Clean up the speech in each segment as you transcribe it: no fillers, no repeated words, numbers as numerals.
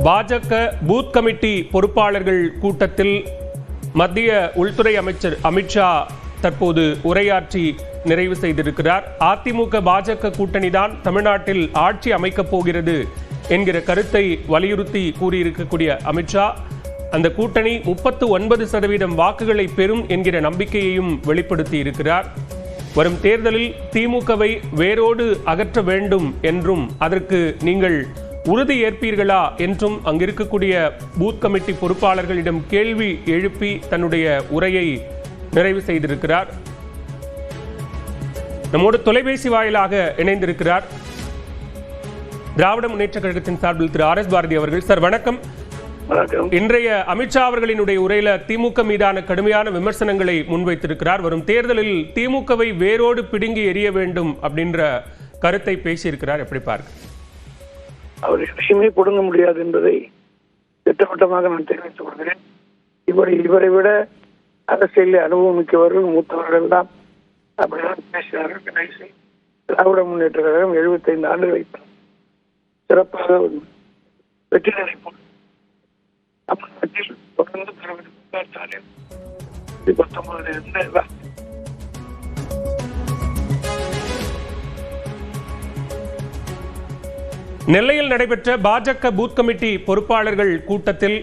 பாஜக booth committee பொறுப்பாளர்கள் கூட்டத்தில் மத்திய உள்துறை அமைச்சர் அமித்ஷா தற்போது உரையாற்றி நிறைவு செய்திருக்கிறார். அதிமுக பாஜக கூட்டணிதான் தமிழ்நாட்டில் ஆட்சி அமைக்கப் போகிறது என்கிற கருத்தை வலியுறுத்தி கூறியிருக்கக்கூடிய அமித்ஷா அந்த கூட்டணி 39% வாக்குகளை பெறும் என்கிற நம்பிக்கையையும் வெளிப்படுத்தி இருக்கிறார். வரும் தேர்தலில் திமுகவை வேரோடு அகற்ற வேண்டும் என்றும் அதற்கு நீங்கள் உறுதி ஏற்பீர்களா என்றும் அங்கிருக்கக்கூடிய பூத் கமிட்டி பொறுப்பாளர்களிடம் கேள்வி எழுப்பி தன்னுடைய உரையை நிறைவு செய்திருக்கிறார். நம்மோடு தொலைபேசி வாயிலாக இணைந்திருக்கிறார் திராவிட முன்னேற்ற கழகத்தின் சார்பில் திரு ஆர் எஸ் பாரதி அவர்கள். சார் வணக்கம். இன்றைய அமித்ஷா அவர்களினுடைய உரையில திமுக மீதான கடுமையான விமர்சனங்களை முன்வைத்திருக்கிறார். வரும் தேர்தலில் திமுகவை வேரோடு பிடுங்கி எறிய வேண்டும் அப்படின்ற கருத்தை பேசியிருக்கிறார். எப்படி பார்க்க அவர் எதையுமே கொடுங்க முடியாது என்பதை திட்டவட்டமாக நான் தெரிவித்துக் கொள்கிறேன். இவரை விட அரசியலில் அனுபவம் மிக்கவர்கள் மூத்தவர்கள் தான் அப்படிதான் பேசினார்கள். கடைசி திராவிட முன்னேற்ற கழகம் 75 ஆண்டுகளை சிறப்பாக வெற்றி நினைப்போம். தமிழ்நாட்டில் தொடர்ந்து தலைவர் 19 நெல்லையில் நடைபெற்ற பாஜக பூத் கமிட்டி பொறுப்பாளர்கள் கூட்டத்தில்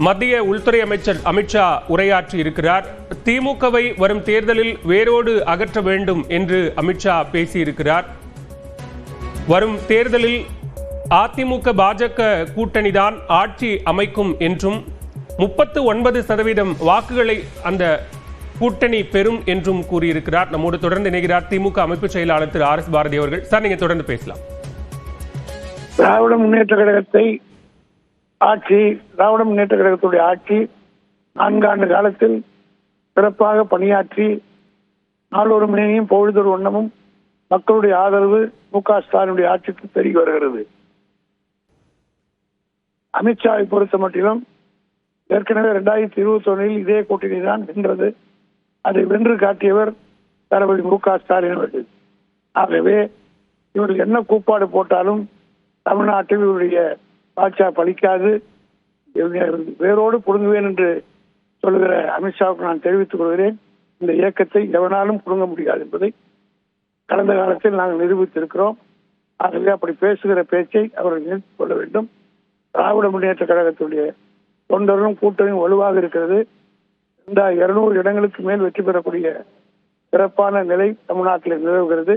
மத்திய உள்துறை அமைச்சர் அமித்ஷா உரையாற்றி இருக்கிறார். திமுகவை வரும் தேர்தலில் வேரோடு அகற்ற வேண்டும் என்று அமித்ஷா பேசியிருக்கிறார். வரும் தேர்தலில் அதிமுக பாஜக கூட்டணிதான் ஆட்சி அமைக்கும் என்றும் 39% வாக்குகளை அந்த கூட்டணி பெறும் என்றும் கூறியிருக்கிறார். நம்மோடு தொடர்ந்து இணைகிறார் திமுக அமைப்பு செயலாளர் திரு ஆர் எஸ் பாரதி அவர்கள். சார், நீங்க தொடர்ந்து பேசலாம். திராவிட முன்னேற்ற கழகத்துடைய ஆட்சி 4 ஆண்டு காலத்தில் சிறப்பாக பணியாற்றி நாளொரு மணியும் பொழுதொரு வண்ணமும் மக்களுடைய ஆதரவு மு.க. ஸ்டாலினுடைய ஆட்சிக்கு பெருகி வருகிறது. அமித்ஷாவை பொறுத்த மட்டிலும் ஏற்கனவே 2021 இதே கூட்டணி தான் வென்றது. அதை வென்று காட்டியவர் தளபதி மு.க. ஸ்டாலின் அவர்கள். ஆகவே இவர்கள் என்ன கூப்பாடு போட்டாலும் தமிழ்நாட்டில் இவருடைய பாஜக பலிக்காது, வேரோடு புடுங்குவேன் என்று சொல்லுகிற அமித்ஷாவுக்கு நான் தெரிவித்துக் கொள்கிறேன். இந்த இயக்கத்தை எவனாலும் புடுங்க முடியாது என்பதை கடந்த காலத்தில் நாங்கள் நிரூபித்திருக்கிறோம். ஆகவே அப்படி பேசுகிற பேச்சை அவர்கள் நிறுத்திக் கொள்ள வேண்டும். திராவிட முன்னேற்ற கழகத்துடைய தொண்டர்களும் கூட்டணியும் வலுவாக இருக்கிறது. இந்த 200 இடங்களுக்கு மேல் வெற்றி பெறக்கூடிய சிறப்பான நிலை தமிழ்நாட்டில் நிலவுகிறது.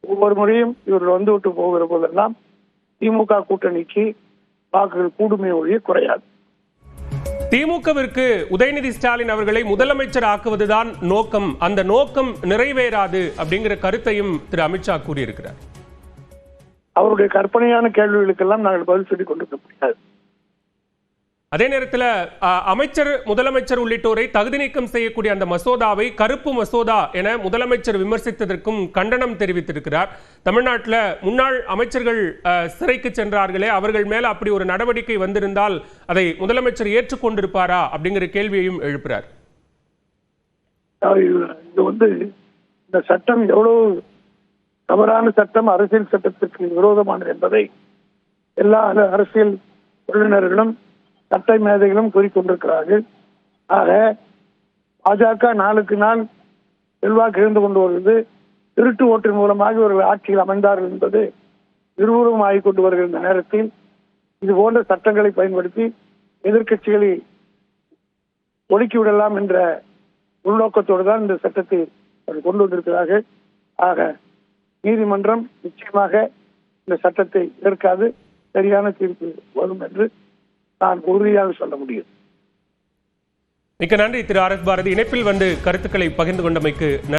ஒவ்வொரு முறையும் இவர்கள் வந்துவிட்டு போகிற போதெல்லாம் திமுக கூட்டணிக்கு வாக்குகள் கூடுமே ஒழிய குறையாது. திமுகவிற்கு உதயநிதி ஸ்டாலின் அவர்களை முதலமைச்சர் ஆக்குவதுதான் நோக்கம், அந்த நோக்கம் நிறைவேறாது அப்படிங்கிற கருத்தையும் திரு அமித்ஷா கூறியிருக்கிறார். அவருடைய கற்பனையான கேள்விகளுக்கெல்லாம் நாங்கள் பதில் சொல்லிக் கொண்டிருக்க முடியாது. அதே நேரத்தில் அமைச்சர் முதலமைச்சர் உள்ளிட்டோரை தகுதி நீக்கம் செய்யக்கூடிய அந்த மசோதாவை கருப்பு மசோதா என முதலமைச்சர் விமர்சித்ததற்கும் கண்டனம் தெரிவித்திருக்கிறார். தமிழ்நாட்டில் முன்னாள் அமைச்சர்கள் சிறைக்கு சென்றார்களே, அவர்கள் மேல அப்படி ஒரு நடவடிக்கை வந்திருந்தால் அதை முதலமைச்சர் ஏற்றுக்கொண்டிருப்பாரா அப்படிங்கிற கேள்வியையும் எழுப்புறார். இந்த சட்டம் எவ்வளவு தவறான சட்டம், அரசியல் சட்டத்திற்கு விரோதமானது என்பதை எல்லா அரசியல் வல்லுநர்களும் சட்ட மேதைகளும் கூறிக்கொண்டிருக்கிறார்கள். ஆக பாஜக நாளுக்கு நாள் செல்வாக்கு இழந்து கொண்டு வருவது, திருட்டு ஓட்டின் மூலமாக இவர்கள் ஆட்சியில் அமைந்தார்கள் என்பது நிரூபணம் ஆகிக் கொண்டு வருகின்ற நேரத்தில் இது போன்ற சட்டங்களை பயன்படுத்தி எதிர்கட்சிகளை ஒடுக்கிவிடலாம் என்ற உள்நோக்கத்தோடு தான் இந்த சட்டத்தை கொண்டு வந்திருக்கிறார்கள். ஆக நீதிமன்றம் நிச்சயமாக இந்த சட்டத்தை ஏற்காது, சரியான தீர்ப்பு வரும் என்று நான் உறுதியாக சொல்ல முடியும். மிக்க நன்றி திரு ஆர் எஸ் பாரதி. இணைப்பில் வந்து கருத்துக்களை பகிர்ந்து கொண்டமைக்கு